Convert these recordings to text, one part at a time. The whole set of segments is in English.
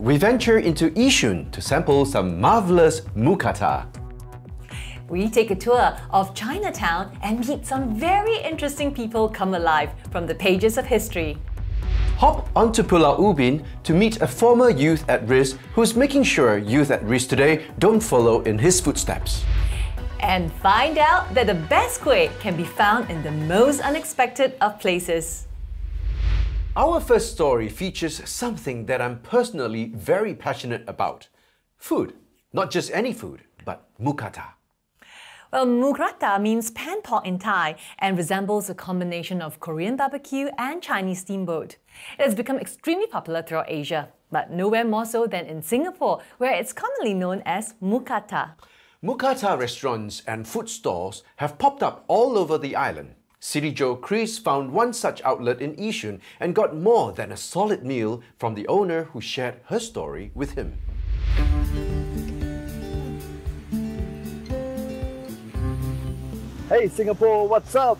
we venture into Yishun to sample some marvelous mookata. We take a tour of Chinatown and meet some very interesting people come alive from the pages of history. Hop onto Pulau Ubin to meet a former youth at risk who's making sure youth at risk today don't follow in his footsteps. And find out that the best kueh can be found in the most unexpected of places. Our first story features something that I'm personally very passionate about. Food. Not just any food, but mookata. Well, mookata means pan pork in Thai and resembles a combination of Korean barbecue and Chinese steamboat. It has become extremely popular throughout Asia, but nowhere more so than in Singapore, where it's commonly known as mookata. Mookata restaurants and food stalls have popped up all over the island. CityJo Chris found one such outlet in Yishun and got more than a solid meal from the owner who shared her story with him. Hey Singapore, what's up?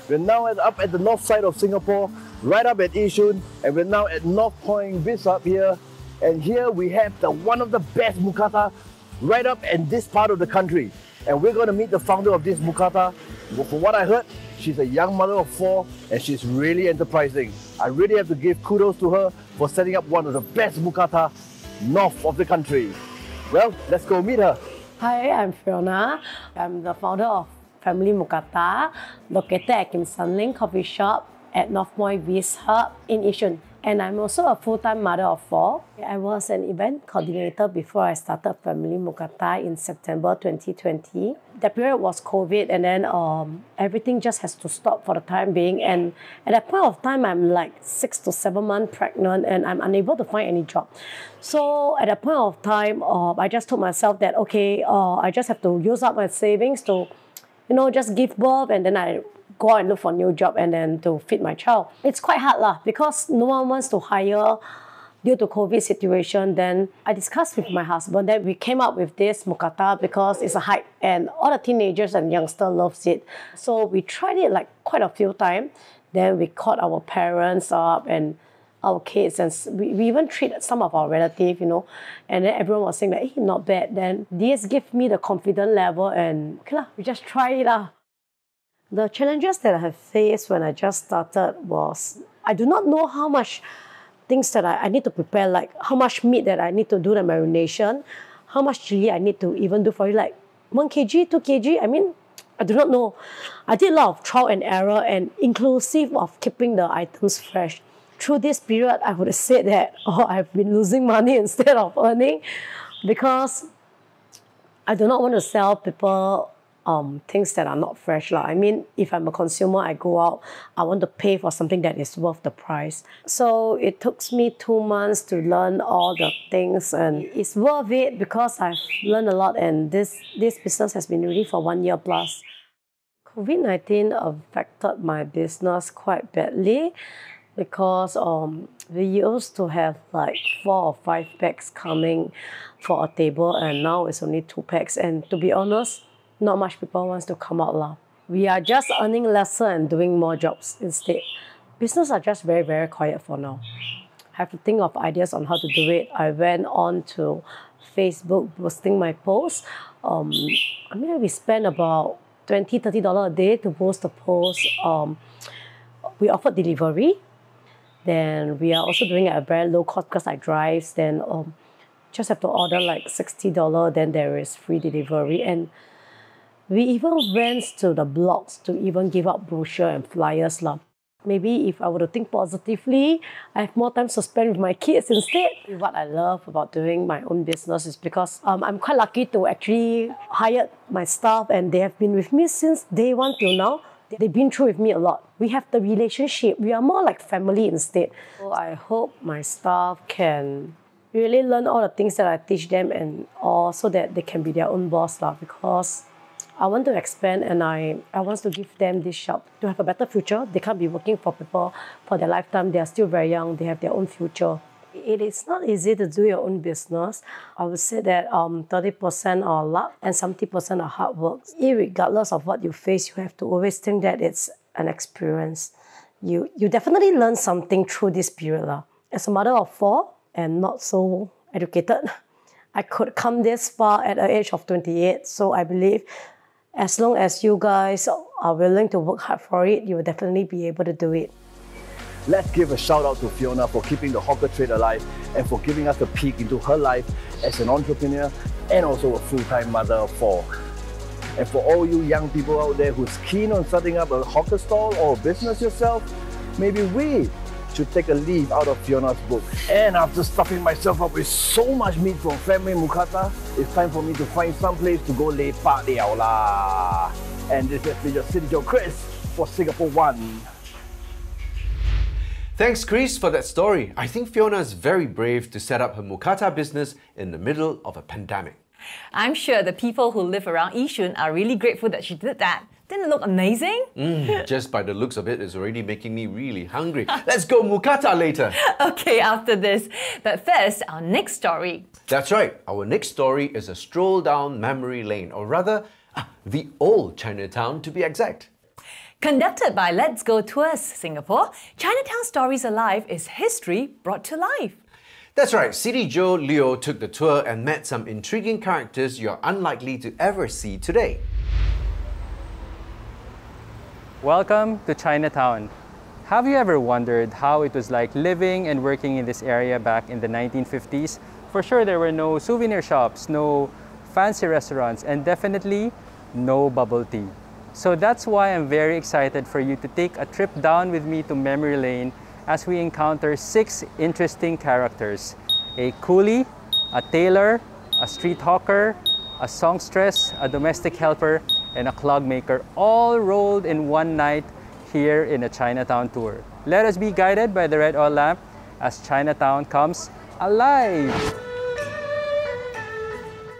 We're now up at the north side of Singapore, right up at Yishun, and we're now at North Point Beach up here. And here we have one of the best mookata right up in this part of the country. And we're going to meet the founder of this mookata. From what I heard, she's a young mother of 4 and she's really enterprising. I really have to give kudos to her for setting up one of the best mookata north of the country. Well, let's go meet her. Hi, I'm Fiona. I'm the founder of Family Mookata, located at Kim San Ling Coffee Shop at North Point Beach Hub in Yishun. And I'm also a full-time mother of 4. I was an event coordinator before I started Family Mookata in September 2020. That period was COVID, and then everything just has to stop for the time being. And at that point of time, I'm like 6 to 7 months pregnant and I'm unable to find any job. So at that point of time, I just told myself that, okay, I just have to use up my savings to, just give birth, and then I go out and look for a new job and then to feed my child. It's quite hard lah, because no one wants to hire due to COVID situation. Then I discussed with my husband that we came up with this mookata because it's a hype and all the teenagers and youngsters loves it. So we tried it like quite a few times. Then we called our parents up and our kids, and we even treated some of our relatives, and then everyone was saying that, hey, not bad. Then this gave me the confidence level, and okay lah, we just try it lah. The challenges that I have faced when I just started was, I do not know how much things that I need to prepare, like how much meat that I need to do the marination, how much chili I need to even do for it, like 1 kg, 2 kg, I mean, I do not know. I did a lot of trial and error, and inclusive of keeping the items fresh. Through this period, I would have said that, I've been losing money instead of earning, because I do not want to sell people things that are not fresh. I mean, if I'm a consumer, I go out, I want to pay for something that is worth the price. So it took me 2 months to learn all the things, and it's worth it because I've learned a lot, and this business has been really for 1 year plus. COVID-19 affected my business quite badly because we used to have like 4 or 5 packs coming for a table, and now it's only 2 packs. And to be honest, not much people wants to come out lah. We are just earning lesser and doing more jobs instead. Business are just very, very quiet for now. I have to think of ideas on how to do it. I went on to Facebook posting my posts. We spend about $20, $30 a day to post a post. We offered delivery. Then we are also doing it at a very low cost because I drive. Then just have to order like $60. Then there is free delivery. And we even went to the blogs to even give out brochure and flyers lah. Maybe if I were to think positively, I have more time to spend with my kids instead. What I love about doing my own business is because I'm quite lucky to actually hire my staff, and they have been with me since day 1 till now. They've been through with me a lot. We have the relationship. We are more like family instead. So I hope my staff can really learn all the things that I teach them, and all so that they can be their own boss lah, because I want to expand, and I want to give them this shop to have a better future. They can't be working for people for their lifetime. They are still very young. They have their own future. It is not easy to do your own business. I would say that 30% are luck and 70% are hard work. Irregardless of what you face, you have to always think that it's an experience. You definitely learn something through this period. As a mother of 4, and not so educated. I could come this far at the age of 28, so I believe as long as you guys are willing to work hard for it, you will definitely be able to do it. Let's give a shout out to Fiona for keeping the hawker trade alive and for giving us a peek into her life as an entrepreneur and also a full-time mother of 4. And for all you young people out there who's keen on starting up a hawker stall or a business yourself, maybe we should take a leaf out of Fiona's book. And after stuffing myself up with so much meat from Family Mookata, it's time for me to find some place to go lepak liao lah. And this has been your CityJo Chris for Singapore One. Thanks, Chris, for that story. I think Fiona is very brave to set up her Mookata business in the middle of a pandemic. I'm sure the people who live around Yishun are really grateful that she did that. Didn't it look amazing? Just by the looks of it, it's already making me really hungry. Let's go Mookata later. Okay, after this. But first, our next story. That's right. Our next story is a stroll down memory lane, or rather, the old Chinatown to be exact. Conducted by Let's Go Tours Singapore, Chinatown Stories Alive is history brought to life. That's right, CityJo Leo took the tour and met some intriguing characters you're unlikely to ever see today. Welcome to Chinatown. Have you ever wondered how it was like living and working in this area back in the 1950s? For sure, there were no souvenir shops, no fancy restaurants, and definitely no bubble tea. So that's why I'm very excited for you to take a trip down with me to memory lane as we encounter 6 interesting characters: a coolie, a tailor, a street hawker, a songstress, a domestic helper, and a clog maker, all rolled in one night here in a Chinatown tour. Let us be guided by the red oil lamp as Chinatown comes alive!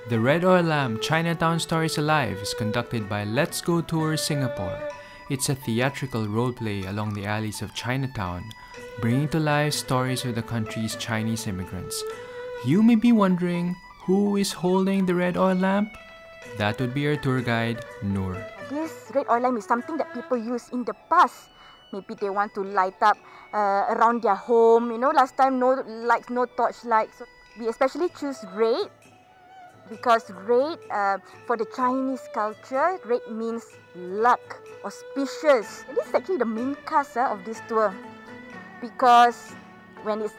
The Red Oil Lamp Chinatown Stories Alive is conducted by Let's Go Tours Singapore. It's a theatrical roleplay along the alleys of Chinatown, bringing to life stories of the country's Chinese immigrants. You may be wondering, who is holding the red oil lamp? That would be our tour guide, Noor. This red oil lamp is something that people used in the past. Maybe they want to light up around their home. You know, last time no lights, no torchlight. So we especially choose red because red, for the Chinese culture, red means luck, auspicious. And this is actually the main cast of this tour, because when it's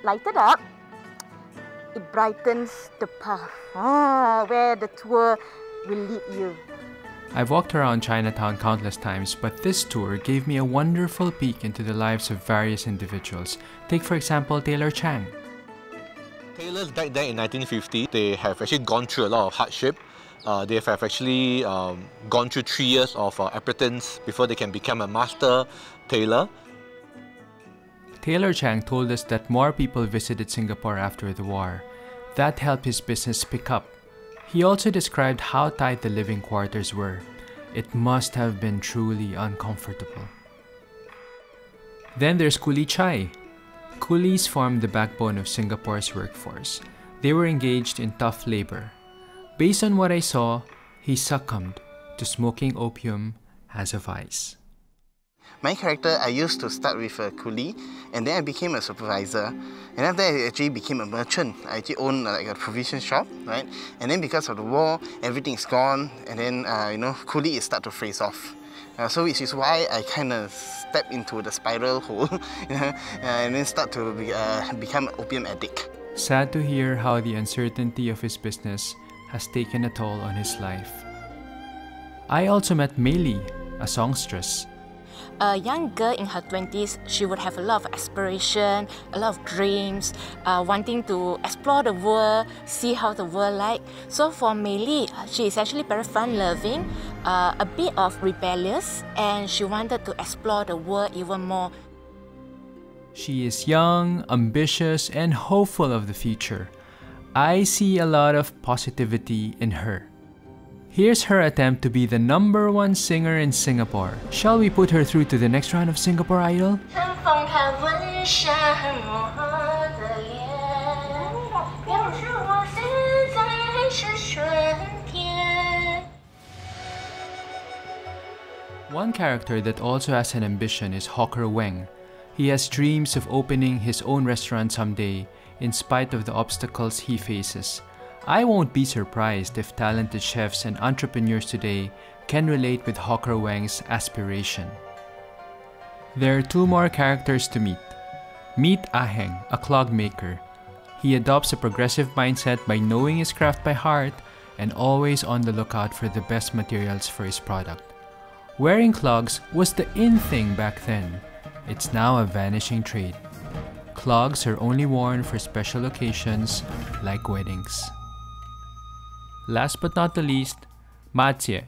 lighted up, it brightens the path where the tour will lead you. I've walked around Chinatown countless times, but this tour gave me a wonderful peek into the lives of various individuals. Take for example Taylor Chang. Tailors back then in 1950, they have actually gone through a lot of hardship. They have actually gone through 3 years of apprentice before they can become a master tailor. Taylor Chang told us that more people visited Singapore after the war. That helped his business pick up. He also described how tight the living quarters were. It must have been truly uncomfortable. Then there's Coolie Chai. Coolies formed the backbone of Singapore's workforce. They were engaged in tough labor. Based on what I saw, he succumbed to smoking opium as a vice. My character, I used to start with a coolie, and then I became a supervisor. And after that, I actually became a merchant. I actually owned like a provision shop, right? And then because of the war, everything's gone, and then coolie is start to phase off. So which is why I kind of step into the spiral hole, and then start to become an opium addict. Sad to hear how the uncertainty of his business has taken a toll on his life. I also met Mei Li, a songstress. A young girl in her 20s, she would have a lot of aspiration, a lot of dreams, wanting to explore the world, see how the world like. So for Mei Li, she is actually very fun-loving, a bit of rebellious, and she wanted to explore the world even more. She is young, ambitious, and hopeful of the future. I see a lot of positivity in her. Here's her attempt to be the #1 singer in Singapore. Shall we put her through to the next round of Singapore Idol? One character that also has an ambition is Hawker Weng. He has dreams of opening his own restaurant someday, in spite of the obstacles he faces. I won't be surprised if talented chefs and entrepreneurs today can relate with Hawker Wang's aspiration. There are two more characters to meet. Meet Aheng, a clog maker. He adopts a progressive mindset by knowing his craft by heart and always on the lookout for the best materials for his product. Wearing clogs was the in thing back then. It's now a vanishing trade. Clogs are only worn for special occasions like weddings. Last but not the least, Ma Jie.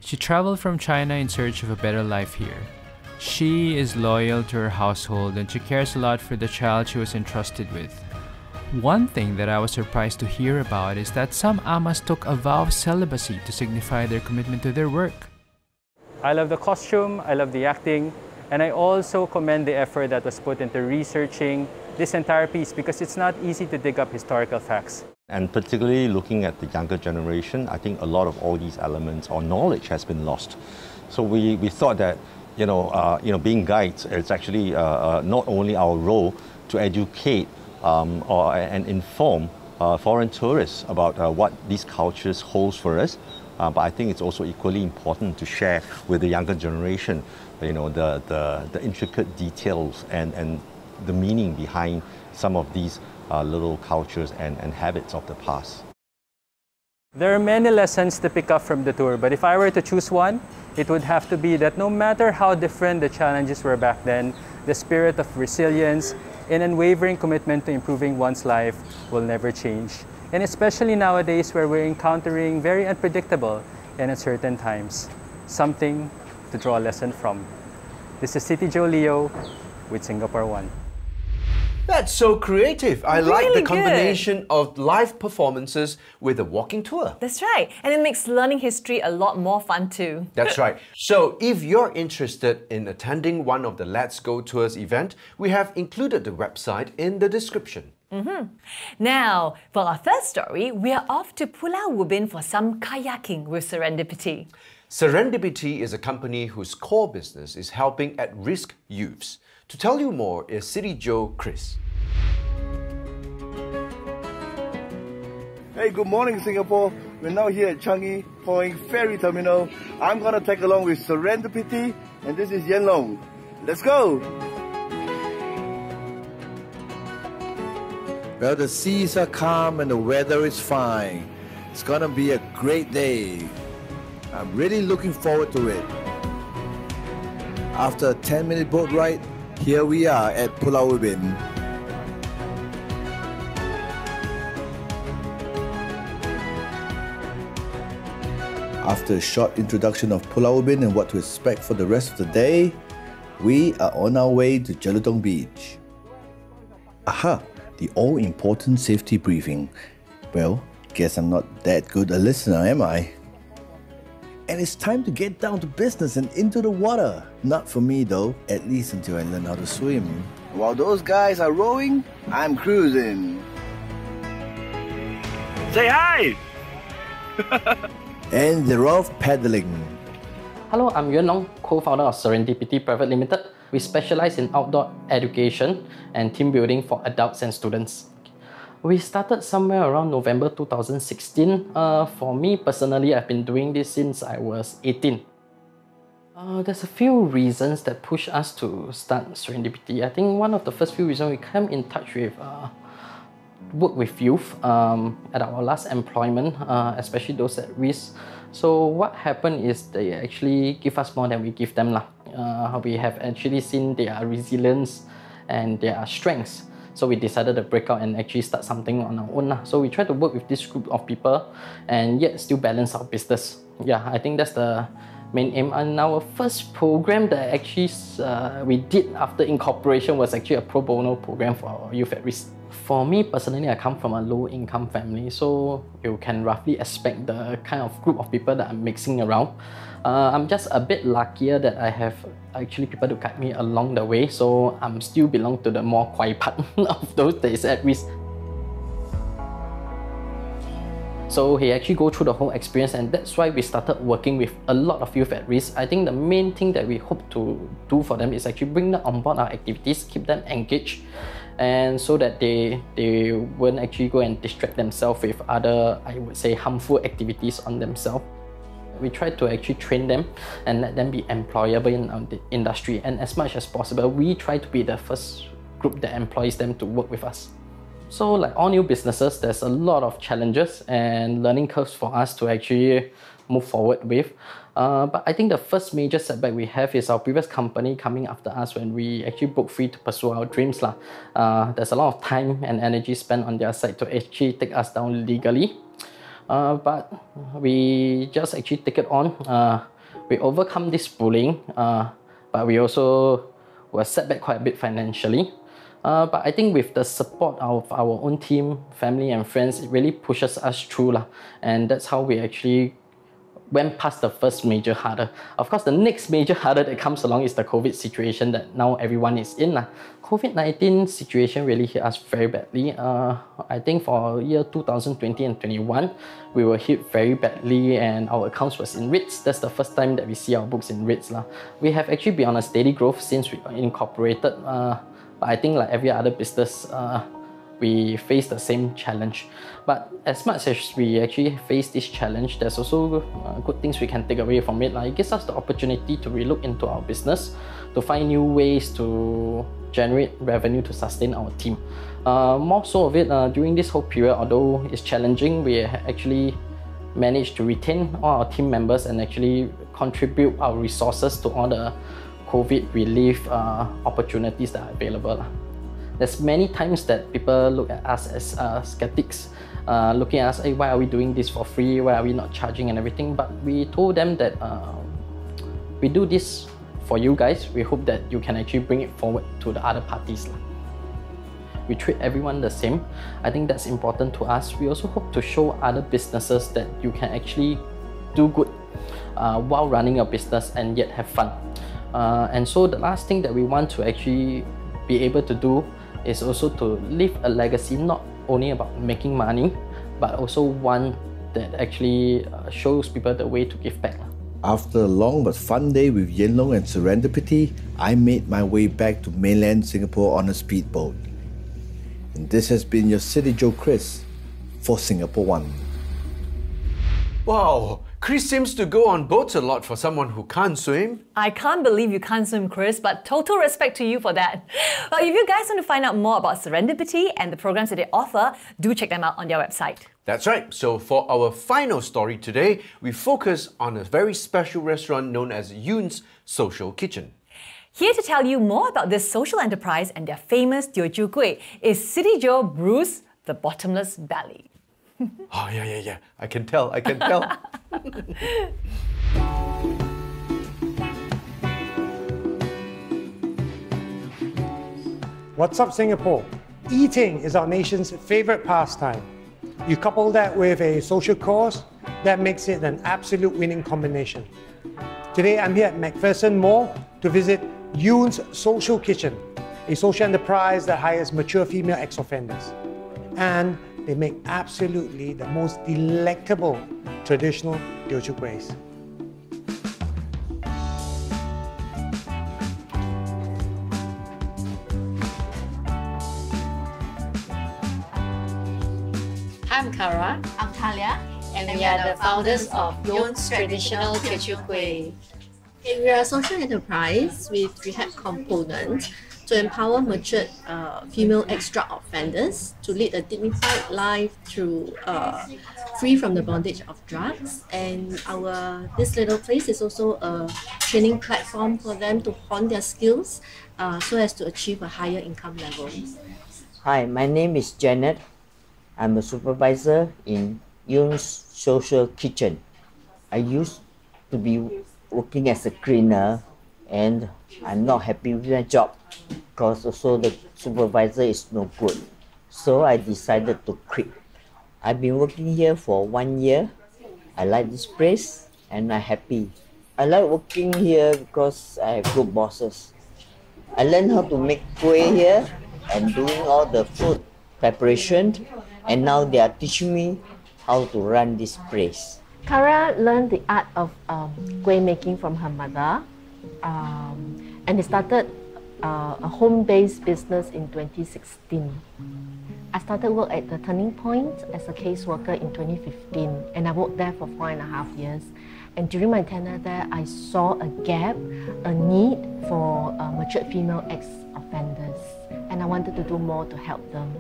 She traveled from China in search of a better life here. She is loyal to her household and she cares a lot for the child she was entrusted with. One thing that I was surprised to hear about is that some amas took a vow of celibacy to signify their commitment to their work. I love the costume, I love the acting, and I also commend the effort that was put into researching this entire piece because it's not easy to dig up historical facts. And particularly looking at the younger generation, I think a lot of all these elements or knowledge has been lost. So we thought that being guides, it's actually not only our role to educate and inform foreign tourists about what these cultures holds for us, but I think it's also equally important to share with the younger generation, the intricate details and the meaning behind some of these little cultures and habits of the past. There are many lessons to pick up from the tour, but if I were to choose one, it would have to be that no matter how different the challenges were back then, the spirit of resilience and unwavering commitment to improving one's life will never change. And especially nowadays where we're encountering very unpredictable and uncertain times. Something to draw a lesson from. This is CityJo Leo with Singapore One. That's so creative. I Really like the good. combination of live performances with a walking tour. That's right, and it makes learning history a lot more fun too. That's right. So if you're interested in attending one of the Let's Go Tours event, we have included the website in the description. Now, for our third story, we are off to Pulau Ubin for some kayaking with SerendipET. SerendipET is a company whose core business is helping at-risk youths. To tell you more is CityJo Chris. Hey, good morning, Singapore. We're now here at Changi Point Ferry Terminal. I'm gonna tag along with SerendipET, and this is Yen Long. Let's go! Well, the seas are calm and the weather is fine. It's gonna be a great day. I'm really looking forward to it. After a 10-minute boat ride, here we are at Pulau Ubin. After a short introduction of Pulau Ubin and what to expect for the rest of the day, we are on our way to Jelutong Beach. Aha! The all-important safety briefing. Well, guess I'm not that good a listener, am I? And it's time to get down to business and into the water. Not for me though, at least until I learn how to swim. While those guys are rowing, I'm cruising. Say hi! And they're off paddling. Hello, I'm Yoon, co-founder of SerendipET Private Limited. We specialize in outdoor education and team building for adults and students. We started somewhere around November 2016. For me personally, I've been doing this since I was 18. There's a few reasons that push us to start SerendipET. I think one of the first few reasons we came in touch with work with youth at our last employment, especially those at risk. So what happened is they actually give us more than we give them. We have actually seen their resilience and their strengths. So we decided to break out and actually start something on our own. So we try to work with this group of people and yet still balance our business. Yeah, I think that's the main aim. And our first program that actually we did after incorporation was actually a pro bono program for our youth at risk. For me personally, I come from a low-income family, so you can roughly expect the kind of group of people that I'm mixing around. I'm just a bit luckier that I have actually people to guide me along the way, so I'm still belong to the more quiet part of those that is at risk. So he actually go through the whole experience, and that's why we started working with a lot of youth at risk. I think the main thing that we hope to do for them is actually bring them on board our activities, keep them engaged, and so that they won't actually go and distract themselves with other, I would say, harmful activities on themselves. We try to actually train them and let them be employable in the industry, and as much as possible, we try to be the first group that employs them to work with us. So like all new businesses, there's a lot of challenges and learning curves for us to actually move forward with. But I think the first major setback we have is our previous company coming after us when we actually broke free to pursue our dreams. There's a lot of time and energy spent on their side to actually take us down legally. But we just actually take it on. We overcome this bullying, but we also were set back quite a bit financially. But I think with the support of our own team, family and friends, it really pushes us through. And that's how we actually went past the first major hurdle. Of course, the next major hurdle that comes along is the COVID situation that now everyone is in. COVID-19 situation really hit us very badly. I think for year 2020 and 21, we were hit very badly and our accounts was in REITs. That's the first time that we see our books in REITs. We have actually been on a steady growth since we incorporated. But I think like every other business, we face the same challenge. But as much as we actually face this challenge, there's also good things we can take away from it. It gives us the opportunity to relook into our business, to find new ways to generate revenue to sustain our team. More so of it, during this whole period, although it's challenging, we actually managed to retain all our team members and actually contribute our resources to all the COVID relief opportunities that are available. There's many times that people look at us as skeptics, looking at us, hey, why are we doing this for free? Why are we not charging and everything? But we told them that we do this for you guys. We hope that you can actually bring it forward to the other parties. We treat everyone the same. I think that's important to us. We also hope to show other businesses that you can actually do good while running your business and yet have fun. And so the last thing that we want to actually be able to do is also to leave a legacy not only about making money, but also one that actually shows people the way to give back. After a long but fun day with Yen Long and SerendipET, I made my way back to mainland Singapore on a speedboat. And this has been your CityJo Chris for Singapore One. Wow, Chris seems to go on boats a lot for someone who can't swim. I can't believe you can't swim, Chris, but total respect to you for that. Well, if you guys want to find out more about SerendipET and the programs that they offer, do check them out on their website. That's right. So for our final story today, we focus on a very special restaurant known as Yoon's Social Kitchen. Here to tell you more about this social enterprise and their famous Teochew Kueh is CityJo Bruce, the bottomless belly. Oh, yeah. I can tell. What's up, Singapore? Eating is our nation's favorite pastime. You couple that with a social cause, that makes it an absolute winning combination. Today, I'm here at McPherson Mall to visit Yoon's Social Kitchen, a social enterprise that hires mature female ex-offenders. And they make absolutely the most delectable traditional Teochew Kuehs. I'm Kara. I'm Talia. And we are the founders of Yoon's Traditional Teochew Kueh. We are a social enterprise with rehab components to empower matured female ex-drug offenders to lead a dignified life through free from the bondage of drugs. And this little place is also a training platform for them to hone their skills so as to achieve a higher income level. Hi, my name is Janet. I'm a supervisor in Yoon's Social Kitchen. I used to be working as a cleaner and I'm not happy with my job because also the supervisor is no good. So I decided to quit. I've been working here for 1 year. I like this place and I'm happy. I like working here because I have good bosses. I learned how to make kueh here and doing all the food preparation, and now they are teaching me how to run this place. Kara learned the art of kueh making from her mother, and they started a home-based business in 2016. I started work at the Turning Point as a caseworker in 2015, and I worked there for 4.5 years. And during my tenure there, I saw a gap, a need for matured female ex-offenders, and I wanted to do more to help them.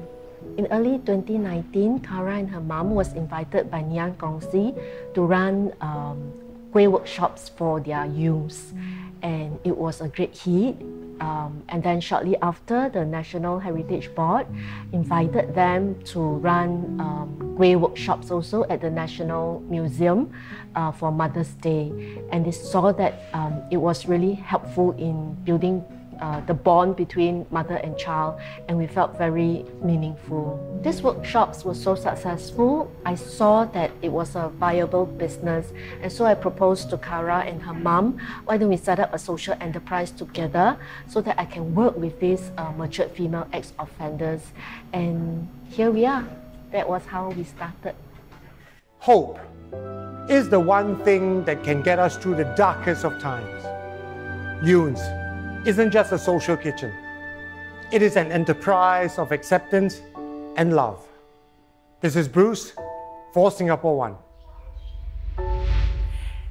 In early 2019, Kara and her mom was invited by Nian Gongsi to run Kueh workshops for their youths, and it was a great hit. And then shortly after, the National Heritage Board invited them to run Kueh workshops also at the National Museum for Mother's Day. And they saw that it was really helpful in building the bond between mother and child, and we felt very meaningful. These workshops were so successful, I saw that it was a viable business, and so I proposed to Kara and her mom, why don't we set up a social enterprise together so that I can work with these matured female ex-offenders, and here we are. That was how we started. Hope is the one thing that can get us through the darkest of times. Yoon's isn't just a social kitchen. It is an enterprise of acceptance and love. This is Bruce for Singapore One.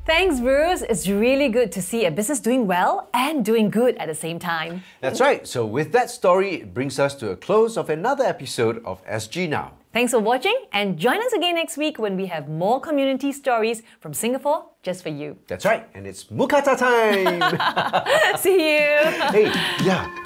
Thanks, Bruce. It's really good to see a business doing well and doing good at the same time. That's right. So with that story, it brings us to a close of another episode of SG Now. Thanks for watching, and join us again next week when we have more community stories from Singapore just for you. That's right, and it's Mookata time! See you! Hey, yeah.